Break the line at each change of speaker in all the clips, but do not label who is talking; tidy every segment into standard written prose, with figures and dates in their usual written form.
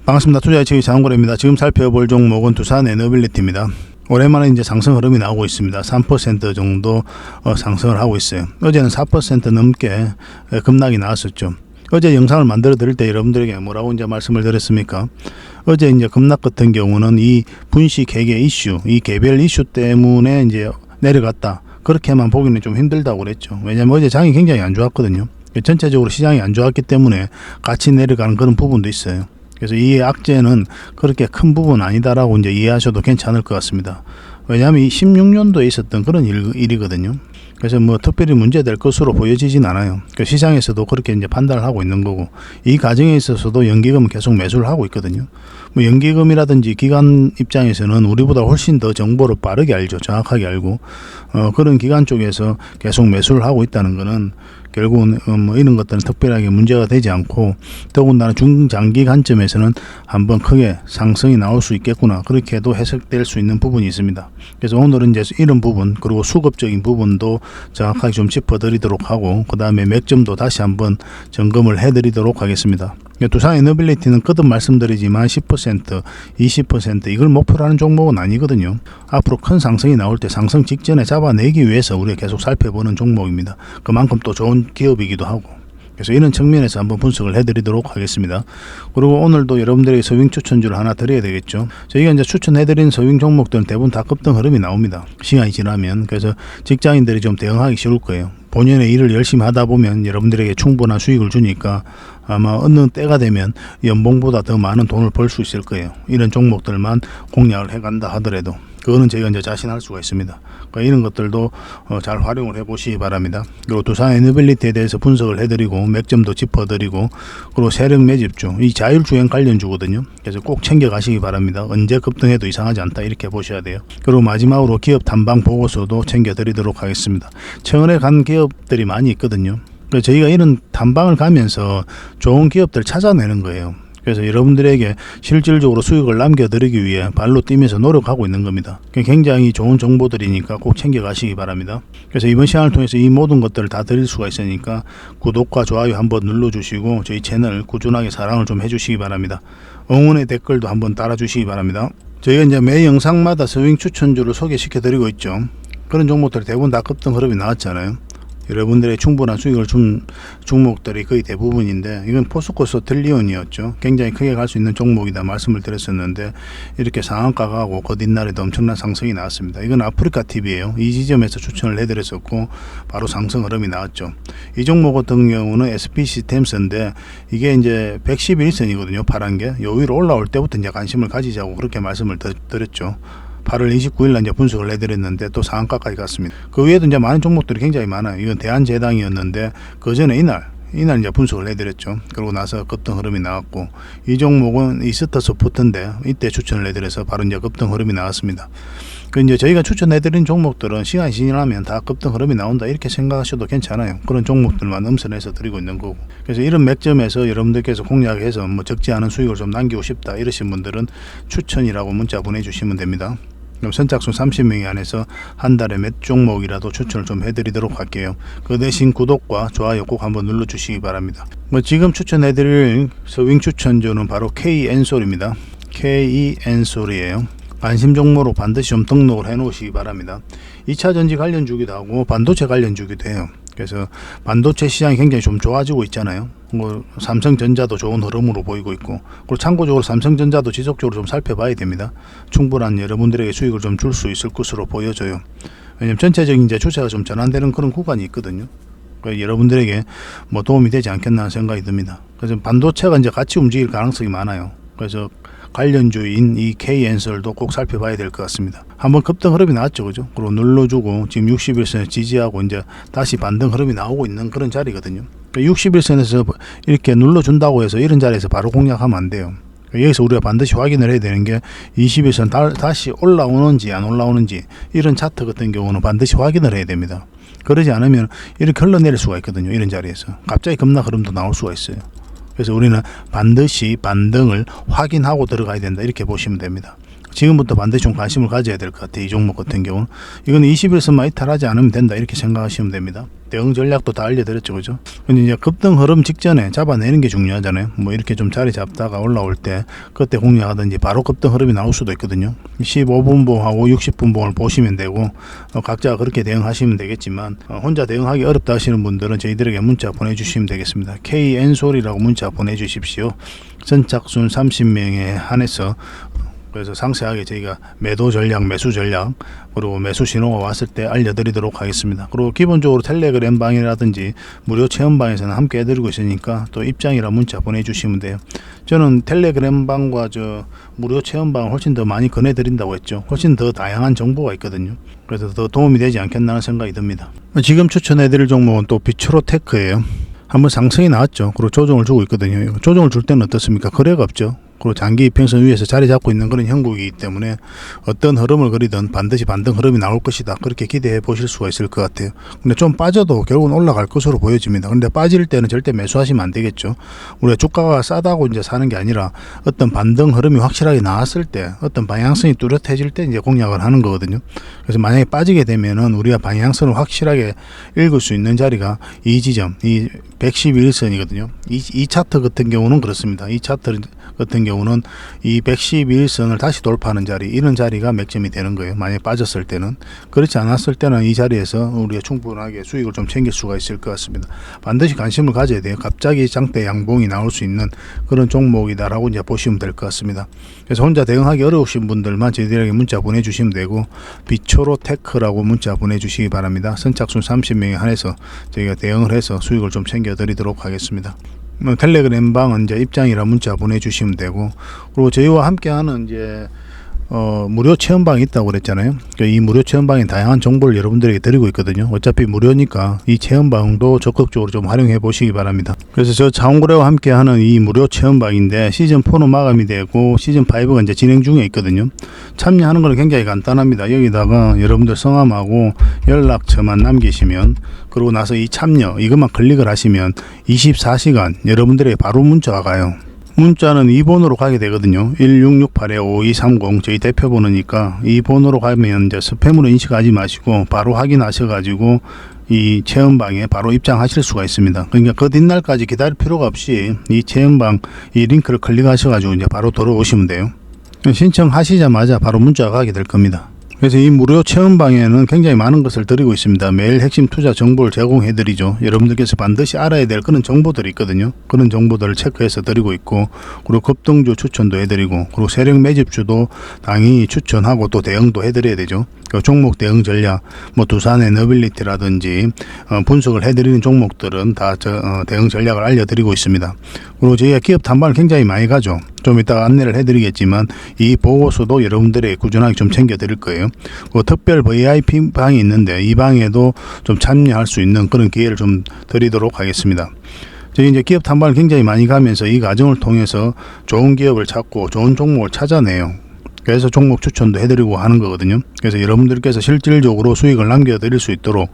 반갑습니다. 투자의 최기 장원입니다. 지금 살펴볼 종목은 두산에너빌리티입니다. 오랜만에 이제 상승 흐름이 나오고 있습니다. 3% 정도 상승을 하고 있어요. 어제는 4% 넘게 급락이 나왔었죠. 어제 영상을 만들어 드릴 때 여러분들에게 뭐라고 이제 말씀을 드렸습니까? 어제 이제 급락 같은 경우는 이 분식 개개 이슈, 이 개별 이슈 때문에 이제 내려갔다. 그렇게만 보기는 좀 힘들다고 그랬죠. 왜냐면 어제 장이 굉장히 안 좋았거든요. 전체적으로 시장이 안 좋았기 때문에 같이 내려가는 그런 부분도 있어요. 그래서 이 악재는 그렇게 큰 부분 아니다라고 이제 이해하셔도 괜찮을 것 같습니다. 왜냐하면 이 16년도에 있었던 그런 일이거든요. 그래서 뭐 특별히 문제될 것으로 보여지진 않아요. 그 시장에서도 그렇게 이제 판단을 하고 있는 거고, 이 과정에 있어서도 연기금은 계속 매수를 하고 있거든요. 뭐 연기금이라든지 기관 입장에서는 우리보다 훨씬 더 정보를 빠르게 알죠. 정확하게 알고, 그런 기관 쪽에서 계속 매수를 하고 있다는 거는 결국은 뭐 이런 것들은 특별하게 문제가 되지 않고, 더군다나 중장기 관점에서는 한번 크게 상승이 나올 수 있겠구나, 그렇게도 해석될 수 있는 부분이 있습니다. 그래서 오늘은 이제 이런 부분, 그리고 수급적인 부분도 정확하게 좀 짚어드리도록 하고, 그 다음에 맥점도 다시 한번 점검을 해드리도록 하겠습니다. 두산에너빌리티는 거듭 말씀드리지만 10%, 20% 이걸 목표로 하는 종목은 아니거든요. 앞으로 큰 상승이 나올 때 상승 직전에 잡아내기 위해서 우리가 계속 살펴보는 종목입니다. 그만큼 또 좋은 기업이기도 하고, 그래서 이런 측면에서 한번 분석을 해드리도록 하겠습니다. 그리고 오늘도 여러분들에게 서윙 추천주를 하나 드려야 되겠죠. 저희가 이제 추천해드린 서윙 종목들은 대부분 다 급등 흐름이 나옵니다. 시간이 지나면. 그래서 직장인들이 좀 대응하기 쉬울 거예요. 본연의 일을 열심히 하다 보면 여러분들에게 충분한 수익을 주니까 아마 어느 때가 되면 연봉보다 더 많은 돈을 벌 수 있을 거예요. 이런 종목들만 공략을 해간다 하더라도 그거는 저희가 이제 자신할 수가 있습니다. 그러니까 이런 것들도 잘 활용을 해보시기 바랍니다. 그리고 두산에너빌리티에 대해서 분석을 해드리고 맥점도 짚어드리고, 그리고 세력 매집주, 이 자율주행 관련주거든요. 그래서 꼭 챙겨가시기 바랍니다. 언제 급등해도 이상하지 않다, 이렇게 보셔야 돼요. 그리고 마지막으로 기업 탐방 보고서도 챙겨드리도록 하겠습니다. 최근에 간 기업들이 많이 있거든요. 그래서 저희가 이런 탐방을 가면서 좋은 기업들 찾아내는 거예요. 그래서 여러분들에게 실질적으로 수익을 남겨드리기 위해 발로 뛰면서 노력하고 있는 겁니다. 굉장히 좋은 정보들이니까 꼭 챙겨가시기 바랍니다. 그래서 이번 시간을 통해서 이 모든 것들을 다 드릴 수가 있으니까 구독과 좋아요 한번 눌러주시고 저희 채널 꾸준하게 사랑을 좀 해주시기 바랍니다. 응원의 댓글도 한번 달아주시기 바랍니다. 저희가 이제 매 영상마다 서윙 추천주를 소개시켜드리고 있죠. 그런 종목들이 대부분 다 급등 흐름이 나왔잖아요. 여러분들의 충분한 수익을 준 종목들이 거의 대부분인데, 이건 포스코 스틸리온이었죠. 굉장히 크게 갈 수 있는 종목이다 말씀을 드렸었는데, 이렇게 상한가가 하고 겉뒷날에도 엄청난 상승이 나왔습니다. 이건 아프리카 TV예요. 이 지점에서 추천을 해드렸었고 바로 상승 흐름이 나왔죠. 이 종목 같은 경우는 SP 시스템스인데 이게 이제 111선이거든요. 파란 게 요 위로 올라올 때부터 이제 관심을 가지자고 그렇게 말씀을 드렸죠. 8월 29일 날 이제 분석을 해드렸는데 또 상한가까지 갔습니다. 그 위에도 이제 많은 종목들이 굉장히 많아요. 이건 대한제당이었는데 그 전에 이날 이제 분석을 해드렸죠. 그러고 나서 급등 흐름이 나왔고, 이 종목은 이스터 소프트인데 이때 추천을 해드려서 바로 이제 급등 흐름이 나왔습니다. 그 이제 저희가 추천해드린 종목들은 시간이 지나면 다 급등 흐름이 나온다, 이렇게 생각하셔도 괜찮아요. 그런 종목들만 음선해서 드리고 있는 거고. 그래서 이런 맥점에서 여러분들께서 공략해서 뭐 적지 않은 수익을 좀 남기고 싶다 이러신 분들은 추천이라고 문자 보내주시면 됩니다. 그럼 선착순 30명이 안에서 한 달에 몇 종목이라도 추천을 좀 해드리도록 할게요. 그 대신 구독과 좋아요 꼭 한번 눌러주시기 바랍니다. 뭐 지금 추천해드릴 서윙 추천주는 바로 KEN솔입니다. KEN솔이에요. 관심 종목으로 반드시 좀 등록을 해 놓으시기 바랍니다. 2차전지 관련주기도 하고 반도체 관련주기도 해요. 그래서 반도체 시장이 굉장히 좀 좋아지고 있잖아요. 뭐 삼성전자도 좋은 흐름으로 보이고 있고, 그리고 참고적으로 삼성전자도 지속적으로 좀 살펴봐야 됩니다. 충분한 여러분들에게 수익을 좀 줄 수 있을 것으로 보여져요. 왜냐면 전체적인 이제 추세가 좀 전환되는 그런 구간이 있거든요. 그러니까 여러분들에게 뭐 도움이 되지 않겠나 하는 생각이 듭니다. 그래서 반도체가 이제 같이 움직일 가능성이 많아요. 그래서 관련주인 이 KEN솔도 꼭 살펴봐야 될 것 같습니다. 한번 급등 흐름이 나왔죠, 그죠? 그리고 눌러주고 지금 60일선에 지지하고 이제 다시 반등 흐름이 나오고 있는 그런 자리거든요. 60일선에서 이렇게 눌러준다고 해서 이런 자리에서 바로 공략하면 안 돼요. 여기서 우리가 반드시 확인을 해야 되는 게 20일선 다시 올라오는지 안 올라오는지, 이런 차트 같은 경우는 반드시 확인을 해야 됩니다. 그러지 않으면 이렇게 흘러내릴 수가 있거든요. 이런 자리에서 갑자기 급락 흐름도 나올 수가 있어요. 그래서 우리는 반드시 반등을 확인하고 들어가야 된다, 이렇게 보시면 됩니다. 지금부터 반드시 좀 관심을 가져야 될 것 같아요. 이 종목 같은 경우는 이건 21선만 이탈하지 않으면 된다, 이렇게 생각하시면 됩니다. 대응 전략도 다 알려드렸죠, 그죠? 근데 이제 급등 흐름 직전에 잡아내는 게 중요하잖아요. 뭐 이렇게 좀 자리 잡다가 올라올 때 그때 공략하든지 바로 급등 흐름이 나올 수도 있거든요. 15분봉하고 60분봉을 보시면 되고 각자 그렇게 대응하시면 되겠지만 혼자 대응하기 어렵다 하시는 분들은 저희들에게 문자 보내주시면 되겠습니다. KN솔이라고 문자 보내주십시오. 선착순 30명에 한해서 그래서 상세하게 저희가 매도 전략, 매수 전략, 그리고 매수 신호가 왔을 때 알려드리도록 하겠습니다. 그리고 기본적으로 텔레그램 방이라든지 무료 체험방에서는 함께 해드리고 있으니까 또 입장이라 문자 보내주시면 돼요. 저는 텔레그램 방과 저 무료 체험방을 훨씬 더 많이 권해드린다고 했죠. 훨씬 더 다양한 정보가 있거든요. 그래서 더 도움이 되지 않겠나 하는 생각이 듭니다. 지금 추천해드릴 종목은 또 비추로테크예요. 한번 상승이 나왔죠. 그리고 조정을 주고 있거든요. 조정을 줄 때는 어떻습니까? 거래가 없죠. 그리고 장기 이평선 위에서 자리 잡고 있는 그런 형국이기 때문에 어떤 흐름을 그리든 반드시 반등 흐름이 나올 것이다. 그렇게 기대해 보실 수가 있을 것 같아요. 근데 좀 빠져도 결국은 올라갈 것으로 보여집니다. 근데 빠질 때는 절대 매수하시면 안 되겠죠. 우리가 주가가 싸다고 이제 사는 게 아니라 어떤 반등 흐름이 확실하게 나왔을 때, 어떤 방향성이 뚜렷해질 때 이제 공략을 하는 거거든요. 그래서 만약에 빠지게 되면은 우리가 방향성을 확실하게 읽을 수 있는 자리가 이 지점, 이 111선이거든요. 이 차트 같은 경우는 그렇습니다. 이 차트 같은 경우는 이 111선을 다시 돌파하는 자리, 이런 자리가 맥점이 되는 거예요. 만약에 빠졌을 때는. 그렇지 않았을 때는 이 자리에서 우리가 충분하게 수익을 좀 챙길 수가 있을 것 같습니다. 반드시 관심을 가져야 돼요. 갑자기 장대 양봉이 나올 수 있는 그런 종목이다라고 이제 보시면 될 것 같습니다. 그래서 혼자 대응하기 어려우신 분들만 저희들에게 문자 보내주시면 되고, 비초로테크라고 문자 보내주시기 바랍니다. 선착순 30명에 한해서 저희가 대응을 해서 수익을 좀 챙겨드리도록 하겠습니다. 텔레그램 방은 이제 입장이라 문자 보내주시면 되고, 그리고 저희와 함께하는 이제 무료 체험방이 있다고 그랬잖아요. 이 무료 체험방에 다양한 정보를 여러분들에게 드리고 있거든요. 어차피 무료니까 이 체험방도 적극적으로 좀 활용해 보시기 바랍니다. 그래서 저 자원거래와 함께하는 이 무료 체험방인데 시즌4는 마감이 되고 시즌5가 이제 진행 중에 있거든요. 참여하는 건 굉장히 간단합니다. 여기다가 여러분들 성함하고 연락처만 남기시면, 그러고 나서 이 참여 이것만 클릭을 하시면 24시간 여러분들에게 바로 문자가 가요. 문자는 2번으로 가게 되거든요. 1668-5230 저희 대표 번호니까 이 번호로 가면 이제 스팸으로 인식하지 마시고 바로 확인하셔가지고 이 체험방에 바로 입장하실 수가 있습니다. 그러니까 그 뒷날까지 기다릴 필요가 없이 이 체험방 이 링크를 클릭하셔가지고 이제 바로 들어오시면 돼요. 신청하시자마자 바로 문자가 가게 될 겁니다. 그래서 이 무료 체험방에는 굉장히 많은 것을 드리고 있습니다. 매일 핵심 투자 정보를 제공해 드리죠. 여러분들께서 반드시 알아야 될 그런 정보들이 있거든요. 그런 정보들을 체크해서 드리고 있고, 그리고 급등주 추천도 해드리고, 그리고 세력 매집주도 당연히 추천하고 또 대응도 해드려야 되죠. 그 종목 대응 전략, 뭐 두산의 너빌리티라든지 분석을 해드리는 종목들은 다 대응 전략을 알려드리고 있습니다. 그리고 저희가 기업 탐방을 굉장히 많이 가죠. 좀 이따가 안내를 해드리겠지만 이 보고서도 여러분들에게 꾸준하게 좀 챙겨드릴 거예요. 그 특별 VIP 방이 있는데 이 방에도 좀 참여할 수 있는 그런 기회를 좀 드리도록 하겠습니다. 저희 이제 기업 탐방을 굉장히 많이 가면서 이 과정을 통해서 좋은 기업을 찾고 좋은 종목을 찾아내요. 그래서 종목 추천도 해드리고 하는 거거든요. 그래서 여러분들께서 실질적으로 수익을 남겨드릴 수 있도록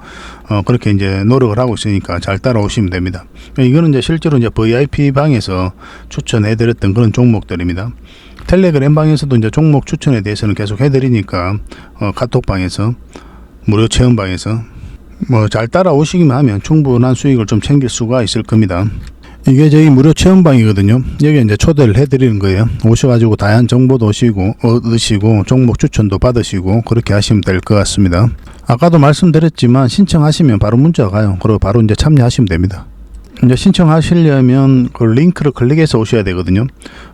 그렇게 이제 노력을 하고 있으니까 잘 따라오시면 됩니다. 이거는 이제 실제로 이제 VIP 방에서 추천해드렸던 그런 종목들입니다. 텔레그램 방에서도 이제 종목 추천에 대해서는 계속 해드리니까 카톡방에서 무료 체험방에서 뭐 잘 따라오시기만 하면 충분한 수익을 좀 챙길 수가 있을 겁니다. 이게 저희 무료 체험방이거든요. 여기 이제 초대를 해드리는 거예요. 오셔가지고 다양한 정보도 얻으시고 종목 추천도 받으시고 그렇게 하시면 될 것 같습니다. 아까도 말씀드렸지만 신청하시면 바로 문자가 가요. 그리고 바로 이제 참여하시면 됩니다. 이제 신청하시려면 그 링크를 클릭해서 오셔야 되거든요.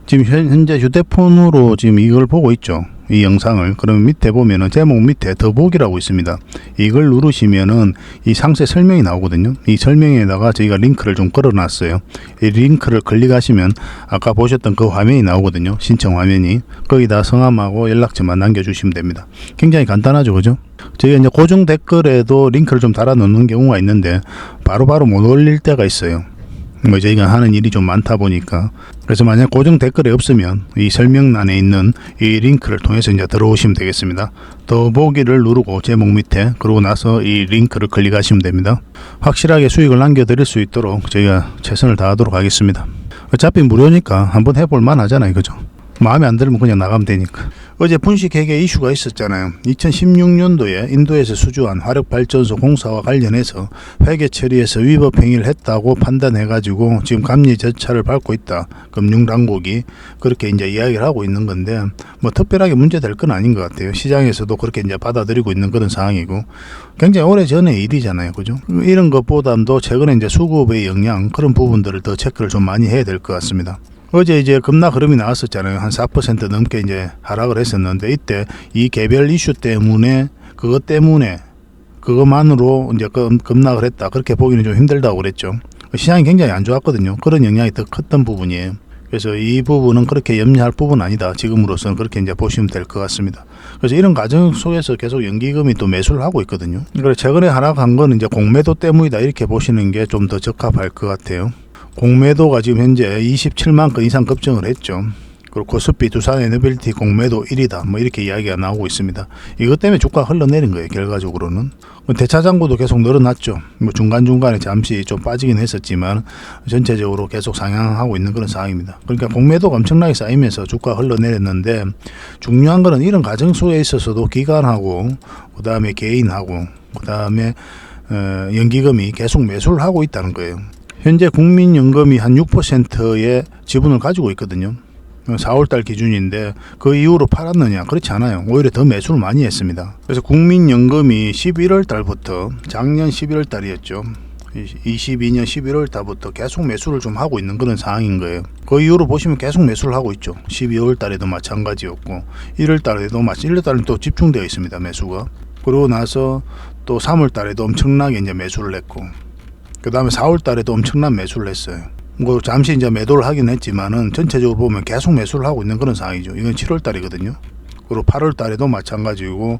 지금 현재 휴대폰으로 지금 이걸 보고 있죠. 이 영상을. 그러면 밑에 보면은 제목 밑에 더보기라고 있습니다. 이걸 누르시면은 이 상세 설명이 나오거든요. 이 설명에다가 저희가 링크를 좀 걸어놨어요. 이 링크를 클릭하시면 아까 보셨던 그 화면이 나오거든요. 신청 화면이. 거기다 성함하고 연락처만 남겨주시면 됩니다. 굉장히 간단하죠, 그죠? 저희가 이제 고정 댓글에도 링크를 좀 달아 놓는 경우가 있는데 바로바로 못 올릴 때가 있어요. 뭐 저희가 하는 일이 좀 많다 보니까. 그래서 만약 고정 댓글이 없으면 이 설명란에 있는 이 링크를 통해서 이제 들어오시면 되겠습니다. 더보기를 누르고 제목 밑에, 그러고 나서 이 링크를 클릭하시면 됩니다. 확실하게 수익을 남겨드릴 수 있도록 저희가 최선을 다하도록 하겠습니다. 어차피 무료니까 한번 해볼 만하잖아요, 그죠? 마음에 안 들면 그냥 나가면 되니까. 어제 분식회계 이슈가 있었잖아요. 2016년도에 인도에서 수주한 화력발전소 공사와 관련해서 회계 처리에서 위법 행위를 했다고 판단해가지고 지금 감리 절차를 밟고 있다. 금융당국이 그렇게 이제 이야기를 하고 있는 건데 뭐 특별하게 문제될 건 아닌 것 같아요. 시장에서도 그렇게 이제 받아들이고 있는 그런 상황이고 굉장히 오래 전의 일이잖아요, 그죠? 이런 것보다도 최근에 이제 수급의 영향 그런 부분들을 더 체크를 좀 많이 해야 될 것 같습니다. 어제 이제 급락 흐름이 나왔었잖아요. 한 4% 넘게 이제 하락을 했었는데 이때 이 개별 이슈 때문에 그것만으로 이제 급락을 했다. 그렇게 보기는 좀 힘들다고 그랬죠. 시장이 굉장히 안 좋았거든요. 그런 영향이 더 컸던 부분이에요. 그래서 이 부분은 그렇게 염려할 부분 아니다. 지금으로서는 그렇게 이제 보시면 될 것 같습니다. 그래서 이런 과정 속에서 계속 연기금이 또 매수를 하고 있거든요. 그래서 최근에 하락한 건 이제 공매도 때문이다. 이렇게 보시는 게 좀 더 적합할 것 같아요. 공매도가 지금 현재 27만 건 이상 급증을 했죠. 그리고 코스피 두산에너빌리티 공매도 1위다. 뭐 이렇게 이야기가 나오고 있습니다. 이것 때문에 주가가 흘러내린 거예요. 결과적으로는. 대차장고도 계속 늘어났죠. 뭐 중간중간에 잠시 좀 빠지긴 했었지만 전체적으로 계속 상향하고 있는 그런 상황입니다. 그러니까 공매도가 엄청나게 쌓이면서 주가가 흘러내렸는데 중요한 거는 이런 과정 속에 있어서도 기관하고 그 다음에 개인하고 그 다음에 연기금이 계속 매수를 하고 있다는 거예요. 현재 국민연금이 한 6%의 지분을 가지고 있거든요. 4월달 기준인데 그 이후로 팔았느냐? 그렇지 않아요. 오히려 더 매수를 많이 했습니다. 그래서 국민연금이 11월달부터 작년 11월달이었죠. 22년 11월달부터 계속 매수를 좀 하고 있는 그런 상황인 거예요. 그 이후로 보시면 계속 매수를 하고 있죠. 12월달에도 마찬가지였고 1월달에도 1월달은 또 집중되어 있습니다. 매수가. 그러고 나서 또 3월달에도 엄청나게 이제 매수를 했고 그 다음에 4월달에도 엄청난 매수를 했어요. 뭐 잠시 이제 매도를 하긴 했지만은 전체적으로 보면 계속 매수를 하고 있는 그런 상황이죠. 이건 7월달이거든요. 그리고 8월달에도 마찬가지고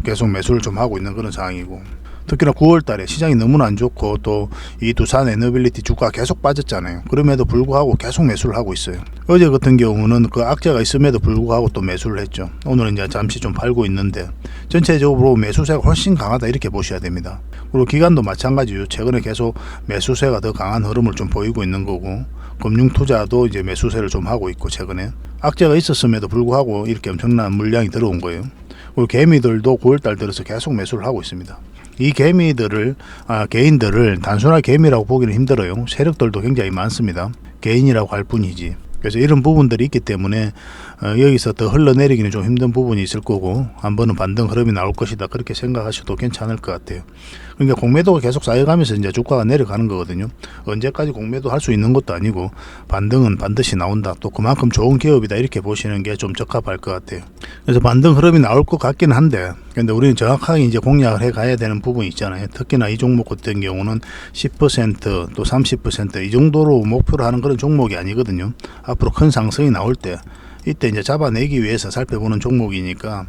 계속 매수를 좀 하고 있는 그런 상황이고 특히나 9월달에 시장이 너무나 안 좋고 또 이 두산에너빌리티 주가가 계속 빠졌잖아요. 그럼에도 불구하고 계속 매수를 하고 있어요. 어제 같은 경우는 그 악재가 있음에도 불구하고 또 매수를 했죠. 오늘은 이제 잠시 좀 팔고 있는데 전체적으로 매수세가 훨씬 강하다 이렇게 보셔야 됩니다. 그리고 기관도 마찬가지죠. 최근에 계속 매수세가 더 강한 흐름을 좀 보이고 있는 거고 금융투자도 이제 매수세를 좀 하고 있고 최근에 악재가 있었음에도 불구하고 이렇게 엄청난 물량이 들어온 거예요. 그리고 개미들도 9월달 들어서 계속 매수를 하고 있습니다. 이 개미들을 개인들을 단순하게 개미라고 보기는 힘들어요. 세력들도 굉장히 많습니다. 개인이라고 할 뿐이지. 그래서 이런 부분들이 있기 때문에 여기서 더 흘러내리기는 좀 힘든 부분이 있을 거고 한 번은 반등 흐름이 나올 것이다 그렇게 생각하셔도 괜찮을 것 같아요. 그러니까 공매도가 계속 쌓여가면서 이제 주가가 내려가는 거거든요. 언제까지 공매도 할 수 있는 것도 아니고 반등은 반드시 나온다. 또 그만큼 좋은 기업이다 이렇게 보시는 게 좀 적합할 것 같아요. 그래서 반등 흐름이 나올 것 같기는 한데 근데 우리는 정확하게 이제 공략을 해 가야 되는 부분이 있잖아요. 특히나 이 종목 같은 경우는 10% 또 30% 이 정도로 목표로 하는 그런 종목이 아니거든요. 앞으로 큰 상승이 나올 때 이때 이제 잡아내기 위해서 살펴보는 종목이니까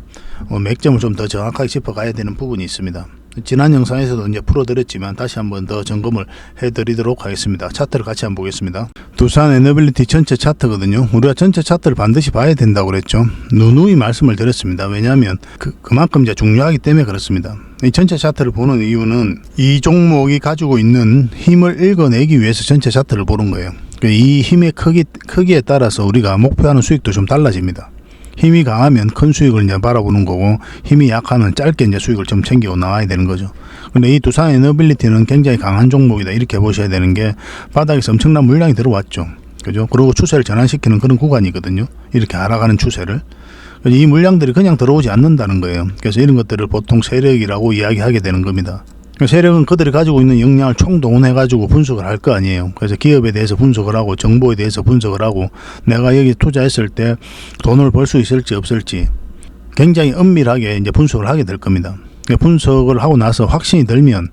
맥점을 좀 더 정확하게 짚어가야 되는 부분이 있습니다. 지난 영상에서도 이제 풀어드렸지만 다시 한번 더 점검을 해드리도록 하겠습니다. 차트를 같이 한번 보겠습니다. 두산에너빌리티 전체 차트거든요. 우리가 전체 차트를 반드시 봐야 된다고 그랬죠. 누누이 말씀을 드렸습니다. 왜냐하면 그만큼 이제 중요하기 때문에 그렇습니다. 이 전체 차트를 보는 이유는 이 종목이 가지고 있는 힘을 읽어내기 위해서 전체 차트를 보는 거예요. 이 힘의 크기에 따라서 우리가 목표하는 수익도 좀 달라집니다. 힘이 강하면 큰 수익을 이제 바라보는 거고 힘이 약하면 짧게 이제 수익을 좀 챙겨 나와야 되는 거죠. 근데 이 두산에너빌리티는 굉장히 강한 종목이다 이렇게 보셔야 되는 게 바닥에서 엄청난 물량이 들어왔죠. 그죠? 그리고 추세를 전환시키는 그런 구간이거든요. 이렇게 하락하는 추세를. 이 물량들이 그냥 들어오지 않는다는 거예요. 그래서 이런 것들을 보통 세력이라고 이야기하게 되는 겁니다. 세력은 그들이 가지고 있는 역량을 총동원해가지고 분석을 할 거 아니에요. 그래서 기업에 대해서 분석을 하고 정보에 대해서 분석을 하고 내가 여기 투자했을 때 돈을 벌 수 있을지 없을지 굉장히 엄밀하게 이제 분석을 하게 될 겁니다. 분석을 하고 나서 확신이 들면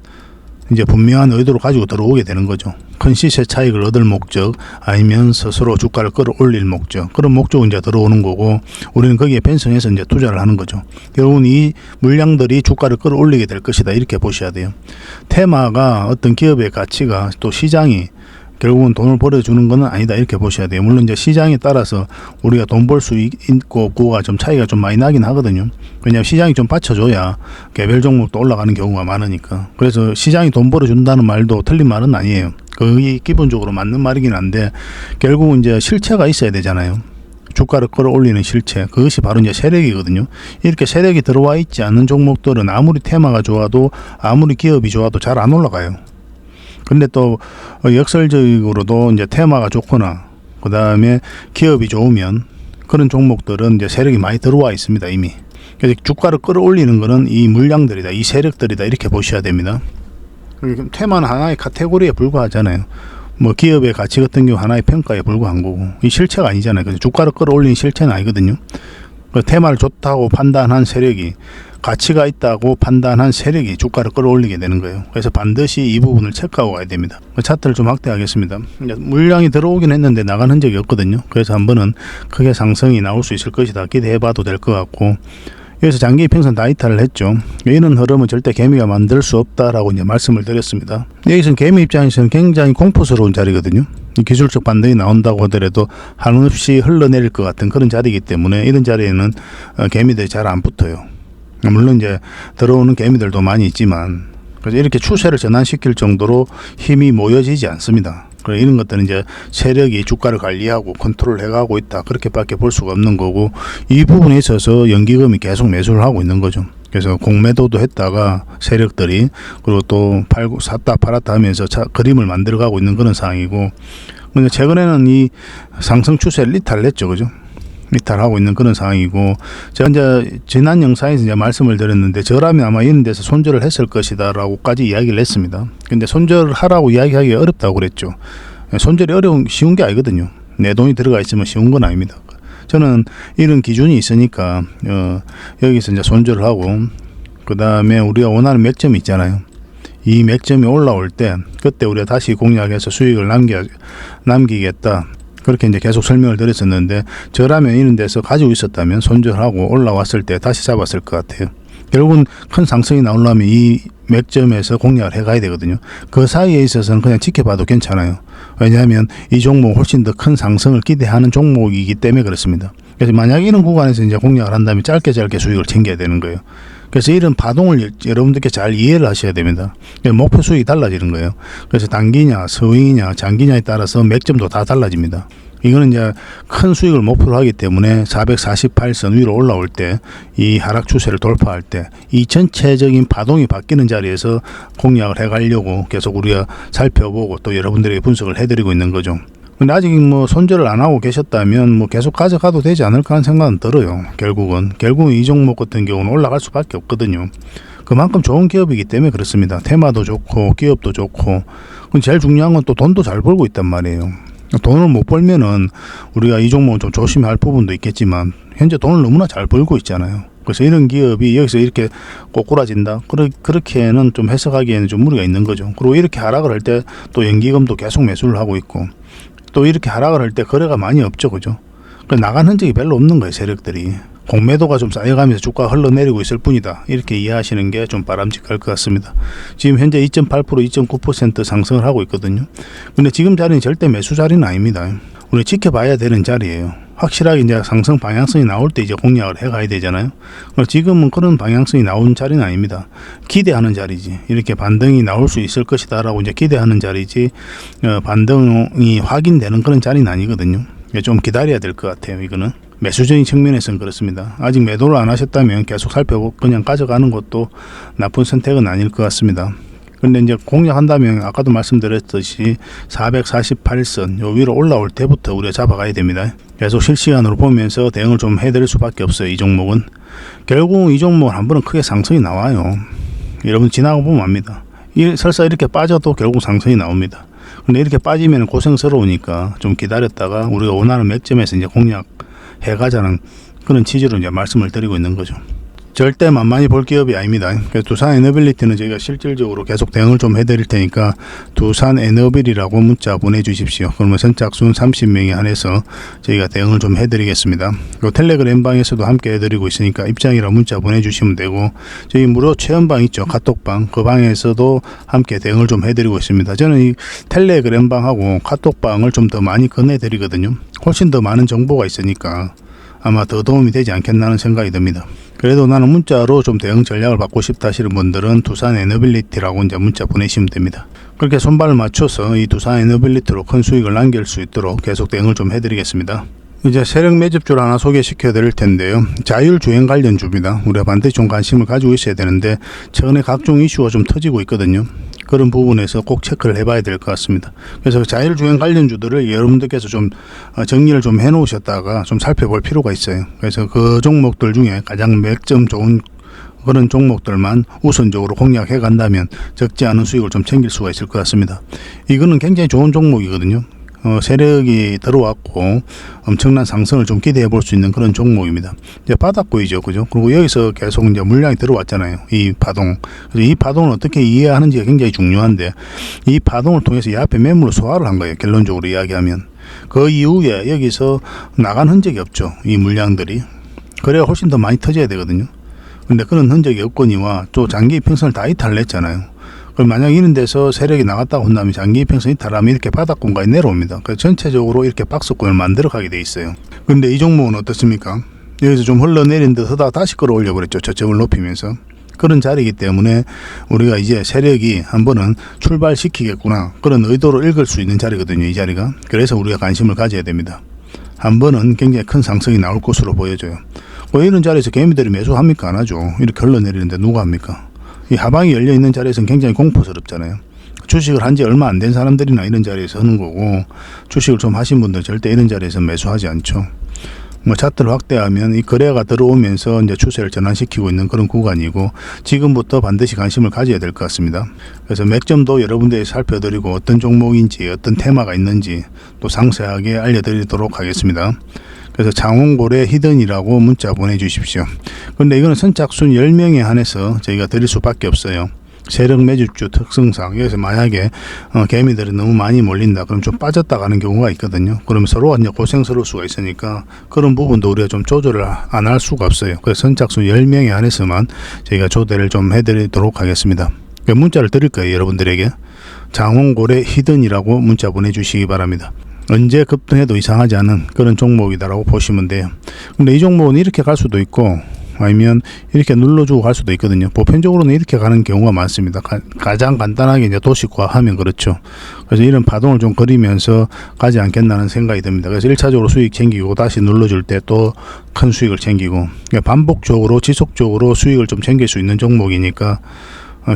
이제 분명한 의도를 가지고 들어오게 되는 거죠. 큰 시세 차익을 얻을 목적 아니면 스스로 주가를 끌어올릴 목적 그런 목적은 이제 들어오는 거고 우리는 거기에 편성해서 이제 투자를 하는 거죠. 결국은 이 물량들이 주가를 끌어올리게 될 것이다 이렇게 보셔야 돼요. 테마가 어떤 기업의 가치가 또 시장이 결국은 돈을 벌어주는 건 아니다 이렇게 보셔야 돼요. 물론 이제 시장에 따라서 우리가 돈 벌 수 있고 없고가 좀 차이가 좀 많이 나긴 하거든요. 왜냐하면 시장이 좀 받쳐줘야 개별 종목도 올라가는 경우가 많으니까. 그래서 시장이 돈 벌어준다는 말도 틀린 말은 아니에요. 그게 기본적으로 맞는 말이긴 한데 결국은 이제 실체가 있어야 되잖아요. 주가를 끌어올리는 실체, 그것이 바로 이제 세력이거든요. 이렇게 세력이 들어와 있지 않는 종목들은 아무리 테마가 좋아도 아무리 기업이 좋아도 잘 안 올라가요. 근데 또 역설적으로도 이제 테마가 좋거나 그 다음에 기업이 좋으면 그런 종목들은 이제 세력이 많이 들어와 있습니다, 이미. 그래서 주가를 끌어올리는 거는 이 물량들이다, 이 세력들이다, 이렇게 보셔야 됩니다. 테마는 하나의 카테고리에 불과하잖아요. 뭐 기업의 가치 같은 경우 하나의 평가에 불과한 거고, 이 실체가 아니잖아요. 그래서 주가를 끌어올리는 실체는 아니거든요. 그 테마를 좋다고 판단한 세력이, 가치가 있다고 판단한 세력이 주가를 끌어올리게 되는 거예요. 그래서 반드시 이 부분을 체크하고 가야 됩니다. 차트를 좀 확대하겠습니다. 물량이 들어오긴 했는데 나간 흔적이 없거든요. 그래서 한번은 크게 상승이 나올 수 있을 것이다 기대해 봐도 될 것 같고, 여기서 장기 이평선 다 이탈을 했죠. 이런 흐름은 절대 개미가 만들 수 없다라고 이제 말씀을 드렸습니다. 여기서는 개미 입장에서는 굉장히 공포스러운 자리거든요. 기술적 반등이 나온다고 하더라도 한없이 흘러내릴 것 같은 그런 자리이기 때문에 이런 자리에는 개미들이 잘 안 붙어요. 물론 이제 들어오는 개미들도 많이 있지만, 그래서 이렇게 추세를 전환시킬 정도로 힘이 모여지지 않습니다. 그래, 이런 것들은 이제 세력이 주가를 관리하고 컨트롤 해가고 있다, 그렇게밖에 볼 수가 없는 거고, 이 부분에 있어서 연기금이 계속 매수를 하고 있는 거죠. 그래서 공매도도 했다가 세력들이, 그리고 또 팔고 샀다 팔았다 하면서 그림을 만들어가고 있는 그런 상황이고, 근데 최근에는 이 상승 추세를 이탈했죠, 그죠? 이탈하고 있는 그런 상황이고, 제가 이제 지난 영상에서 이제 말씀을 드렸는데, 저라면 아마 이런 데서 손절을 했을 것이다 라고까지 이야기를 했습니다. 근데 손절을 하라고 이야기하기가 어렵다고 그랬죠. 손절이 쉬운 게 아니거든요. 내 돈이 들어가 있으면 쉬운 건 아닙니다. 저는 이런 기준이 있으니까 여기서 이제 손절을 하고, 그 다음에 우리가 원하는 맥점이 있잖아요. 이 맥점이 올라올 때 그때 우리가 다시 공략해서 수익을 남기겠다, 그렇게 이제 계속 설명을 드렸었는데, 저라면 이런 데서 가지고 있었다면 손절하고 올라왔을 때 다시 잡았을 것 같아요. 결국은 큰 상승이 나오려면 이 맥점에서 공략을 해가야 되거든요. 그 사이에 있어서는 그냥 지켜봐도 괜찮아요. 왜냐하면 이 종목 훨씬 더 큰 상승을 기대하는 종목이기 때문에 그렇습니다. 그래서 만약 이런 구간에서 이제 공략을 한다면 짧게 수익을 챙겨야 되는 거예요. 그래서 이런 파동을 여러분들께 잘 이해를 하셔야 됩니다. 목표 수익이 달라지는 거예요. 그래서 단기냐, 스윙이냐, 장기냐에 따라서 맥점도 다 달라집니다. 이거는 이제 큰 수익을 목표로 하기 때문에 448선 위로 올라올 때, 이 하락 추세를 돌파할 때, 이 전체적인 파동이 바뀌는 자리에서 공략을 해가려고 계속 우리가 살펴보고 또 여러분들에게 분석을 해드리고 있는 거죠. 근데 아직 뭐 손절을 안 하고 계셨다면 뭐 계속 가져가도 되지 않을까 하는 생각은 들어요. 결국은 이 종목 같은 경우는 올라갈 수밖에 없거든요. 그만큼 좋은 기업이기 때문에 그렇습니다. 테마도 좋고 기업도 좋고, 제일 중요한 건 또 돈도 잘 벌고 있단 말이에요. 돈을 못 벌면은 우리가 이 종목은 좀 조심해야 할 부분도 있겠지만, 현재 돈을 너무나 잘 벌고 있잖아요. 그래서 이런 기업이 여기서 이렇게 꼬꾸라진다, 그렇게는 좀 해석하기에는 좀 무리가 있는 거죠. 그리고 이렇게 하락을 할 때 또 연기금도 계속 매수를 하고 있고, 또 이렇게 하락을 할 때 거래가 많이 없죠, 그죠? 나간 흔적이 별로 없는 거예요, 세력들이. 공매도가 좀 쌓여가면서 주가가 흘러내리고 있을 뿐이다, 이렇게 이해하시는 게 좀 바람직할 것 같습니다. 지금 현재 2.8%, 2.9% 상승을 하고 있거든요. 근데 지금 자리는 절대 매수 자리는 아닙니다. 우리 지켜봐야 되는 자리예요. 확실하게 이제 상승 방향성이 나올 때 이제 공략을 해가야 되잖아요. 지금은 그런 방향성이 나온 자리는 아닙니다. 기대하는 자리지. 이렇게 반등이 나올 수 있을 것이다 라고 이제 기대하는 자리지, 반등이 확인되는 그런 자리는 아니거든요. 좀 기다려야 될 것 같아요. 이거는 매수적인 측면에서는 그렇습니다. 아직 매도를 안 하셨다면 계속 살펴보고 그냥 가져가는 것도 나쁜 선택은 아닐 것 같습니다. 근데 이제 공략한다면 아까도 말씀드렸듯이 448선 요 위로 올라올 때부터 우리가 잡아가야 됩니다. 계속 실시간으로 보면서 대응을 좀 해드릴 수밖에 없어요. 이 종목은 결국 이 종목은 한 번은 크게 상승이 나와요. 여러분 지나고 보면 압니다. 설사 이렇게 빠져도 결국 상승이 나옵니다. 근데 이렇게 빠지면 고생스러우니까 좀 기다렸다가 우리가 원하는 맥점에서 이제 공략해가자는 그런 취지로 이제 말씀을 드리고 있는 거죠. 절대 만만히 볼 기업이 아닙니다. 그래서 두산 에너빌리티는 저희가 실질적으로 계속 대응을 좀 해드릴 테니까 두산 에너빌이라고 문자 보내주십시오. 그러면 선착순 30명에 한해서 저희가 대응을 좀 해드리겠습니다. 그리고 텔레그램 방에서도 함께 해드리고 있으니까 입장이라 문자 보내주시면 되고, 저희 무료 체험방 있죠, 카톡방, 그 방에서도 함께 대응을 좀 해드리고 있습니다. 저는 이 텔레그램 방하고 카톡방을 좀 더 많이 권해드리거든요. 훨씬 더 많은 정보가 있으니까 아마 더 도움이 되지 않겠나 하는 생각이 듭니다. 그래도 나는 문자로 좀 대응 전략을 받고 싶다 하시는 분들은 두산 에너빌리티라고 이제 문자 보내시면 됩니다. 그렇게 손발을 맞춰서 이 두산 에너빌리티로 큰 수익을 남길 수 있도록 계속 대응을 좀 해드리겠습니다. 이제 세력 매집주를 하나 소개시켜 드릴 텐데요. 자율주행 관련주입니다. 우리가 반드시 좀 관심을 가지고 있어야 되는데 최근에 각종 이슈가 좀 터지고 있거든요. 그런 부분에서 꼭 체크를 해봐야 될 것 같습니다. 그래서 자율주행 관련주들을 여러분들께서 좀 정리를 좀 해놓으셨다가 좀 살펴볼 필요가 있어요. 그래서 그 종목들 중에 가장 맥점 좋은 그런 종목들만 우선적으로 공략해 간다면 적지 않은 수익을 좀 챙길 수가 있을 것 같습니다. 이거는 굉장히 좋은 종목이거든요. 세력이 들어왔고 엄청난 상승을 좀 기대해 볼 수 있는 그런 종목입니다. 이제 바닥고이죠, 그죠? 그리고 여기서 계속 이제 물량이 들어왔잖아요. 이 파동. 그래서 이 파동을 어떻게 이해하는지가 굉장히 중요한데, 이 파동을 통해서 이 앞에 매물을 소화를 한 거예요. 결론적으로 이야기하면. 그 이후에 여기서 나간 흔적이 없죠. 이 물량들이. 그래야 훨씬 더 많이 터져야 되거든요. 근데 그런 흔적이 없거니와 또 장기 이평선을 다 이탈을 했잖아요. 그럼 만약 이런 데서 세력이 나갔다고 한다면 장기 이평선 이탈하면 이렇게 바닥 공간에 내려옵니다. 그래서 전체적으로 이렇게 박스권을 만들어 가게 돼 있어요. 근데 이 종목은 어떻습니까? 여기서 좀 흘러내린 듯 하다가 다시 끌어올려 버렸죠. 저점을 높이면서. 그런 자리이기 때문에 우리가 이제 세력이 한 번은 출발시키겠구나, 그런 의도로 읽을 수 있는 자리거든요, 이 자리가. 그래서 우리가 관심을 가져야 됩니다. 한 번은 굉장히 큰 상승이 나올 것으로 보여져요. 왜 이런 자리에서 개미들이 매수합니까? 안 하죠. 이렇게 흘러내리는데 누가 합니까? 이 하방이 열려있는 자리에서는 굉장히 공포스럽잖아요. 주식을 한 지 얼마 안 된 사람들이나 이런 자리에서 하는 거고, 주식을 좀 하신 분들 절대 이런 자리에서 매수하지 않죠. 뭐 차트를 확대하면 이 거래가 들어오면서 이제 추세를 전환시키고 있는 그런 구간이고, 지금부터 반드시 관심을 가져야 될 것 같습니다. 그래서 맥점도 여러분들이 살펴드리고 어떤 종목인지 어떤 테마가 있는지 또 상세하게 알려드리도록 하겠습니다. 그래서 장원고래 히든이라고 문자 보내주십시오. 근데 이거는 선착순 10명에 한해서 저희가 드릴 수밖에 없어요. 세력 매집주 특성상 여기서 만약에 개미들이 너무 많이 몰린다 그럼 좀 빠졌다 가는 경우가 있거든요. 그러면 서로가 이제 고생스러울 수가 있으니까 그런 부분도 우리가 좀 조절을 안 할 수가 없어요. 그래서 선착순 10명에 한해서만 저희가 조대를 좀 해드리도록 하겠습니다. 문자를 드릴 거예요, 여러분들에게. 장원고래 히든이라고 문자 보내주시기 바랍니다. 언제 급등해도 이상하지 않은 그런 종목이다라고 보시면 돼요. 근데 이 종목은 이렇게 갈 수도 있고 아니면 이렇게 눌러주고 갈 수도 있거든요. 보편적으로는 이렇게 가는 경우가 많습니다. 가장 간단하게 이제 도식화 하면 그렇죠. 그래서 이런 파동을 좀 그리면서 가지 않겠나는 생각이 듭니다. 그래서 1차적으로 수익 챙기고 다시 눌러줄 때 또 큰 수익을 챙기고, 반복적으로 지속적으로 수익을 좀 챙길 수 있는 종목이니까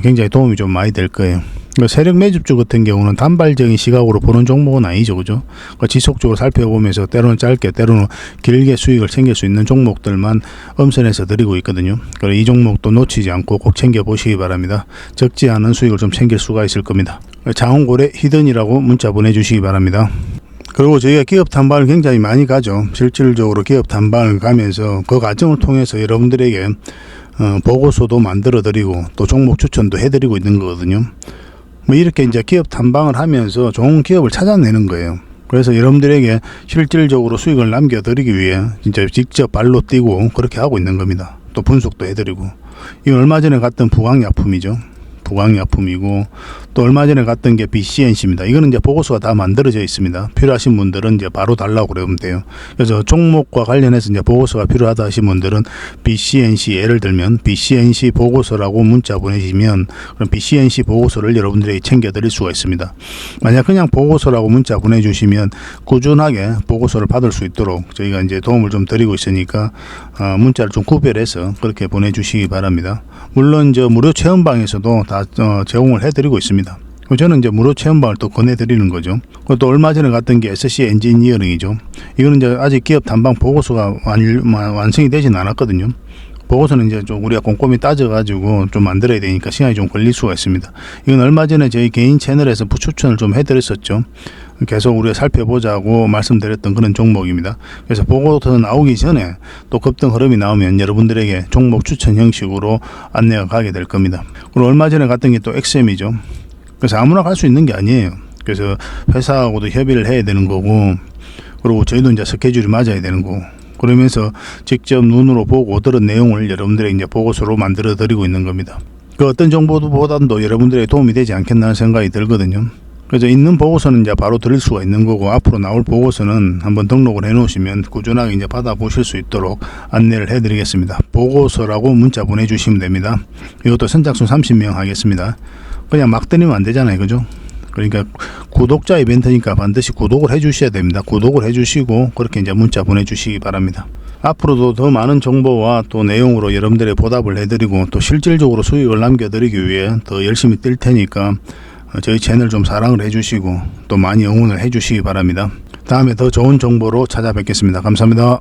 굉장히 도움이 좀 많이 될 거예요. 세력 매집주 같은 경우는 단발적인 시각으로 보는 종목은 아니죠, 그죠? 지속적으로 살펴보면서 때로는 짧게 때로는 길게 수익을 챙길 수 있는 종목들만 엄선해서 드리고 있거든요. 그래서 이 종목도 놓치지 않고 꼭 챙겨보시기 바랍니다. 적지 않은 수익을 좀 챙길 수가 있을 겁니다. 장원고래 히든이라고 문자 보내주시기 바랍니다. 그리고 저희가 기업 탐방을 굉장히 많이 가죠. 실질적으로 기업 탐방을 가면서 그 과정을 통해서 여러분들에게 보고서도 만들어 드리고 또 종목 추천도 해 드리고 있는 거거든요. 뭐 이렇게 이제 기업 탐방을 하면서 좋은 기업을 찾아내는 거예요. 그래서 여러분들에게 실질적으로 수익을 남겨 드리기 위해 진짜 직접 발로 뛰고 그렇게 하고 있는 겁니다. 또 분석도 해 드리고. 이건 얼마 전에 갔던 부광약품이죠. 부광약품이고, 또 얼마 전에 갔던 게 BCNC입니다. 이거는 이제 보고서가 다 만들어져 있습니다. 필요하신 분들은 이제 바로 달라고 그러면 돼요. 그래서 종목과 관련해서 이제 보고서가 필요하다 하신 분들은 BCNC, 예를 들면 BCNC 보고서라고 문자 보내시면 그럼 BCNC 보고서를 여러분들에게 챙겨 드릴 수가 있습니다. 만약 그냥 보고서라고 문자 보내주시면 꾸준하게 보고서를 받을 수 있도록 저희가 이제 도움을 좀 드리고 있으니까 문자를 좀 구별해서 그렇게 보내주시기 바랍니다. 물론 저 무료 체험방에서도 다 제공을 해드리고 있습니다. 저는 이제 무료 체험방을 또 권해드리는 거죠. 또 얼마 전에 갔던 게 SC 엔지니어링이죠. 이거는 이제 아직 기업 탐방 보고서가 완성이 되진 않았거든요. 보고서는 이제 좀 우리가 꼼꼼히 따져가지고 좀 만들어야 되니까 시간이 좀 걸릴 수가 있습니다. 이건 얼마 전에 저희 개인 채널에서 추천을 좀 해드렸었죠. 계속 우리가 살펴보자고 말씀드렸던 그런 종목입니다. 그래서 보고서 나오기 전에 또 급등 흐름이 나오면 여러분들에게 종목 추천 형식으로 안내가 가게 될 겁니다. 그리고 얼마 전에 갔던 게 또 XM이죠. 그래서 아무나 갈 수 있는 게 아니에요. 그래서 회사하고도 협의를 해야 되는 거고, 그리고 저희도 이제 스케줄이 맞아야 되는 거고, 그러면서 직접 눈으로 보고 들은 내용을 여러분들에게 이제 보고서로 만들어 드리고 있는 겁니다. 그 어떤 정보보다도 여러분들에게 도움이 되지 않겠나 하는 생각이 들거든요. 그래서 있는 보고서는 이제 바로 드릴 수가 있는 거고, 앞으로 나올 보고서는 한번 등록을 해 놓으시면 꾸준하게 이제 받아보실 수 있도록 안내를 해 드리겠습니다. 보고서라고 문자 보내주시면 됩니다. 이것도 선착순 30명 하겠습니다. 그냥 막 드리면 안 되잖아요, 그죠? 그러니까 구독자 이벤트니까 반드시 구독을 해 주셔야 됩니다. 구독을 해 주시고 그렇게 이제 문자 보내주시기 바랍니다. 앞으로도 더 많은 정보와 또 내용으로 여러분들의 보답을 해드리고 또 실질적으로 수익을 남겨드리기 위해 더 열심히 뛸 테니까 저희 채널 좀 사랑을 해주시고 또 많이 응원을 해주시기 바랍니다. 다음에 더 좋은 정보로 찾아뵙겠습니다. 감사합니다.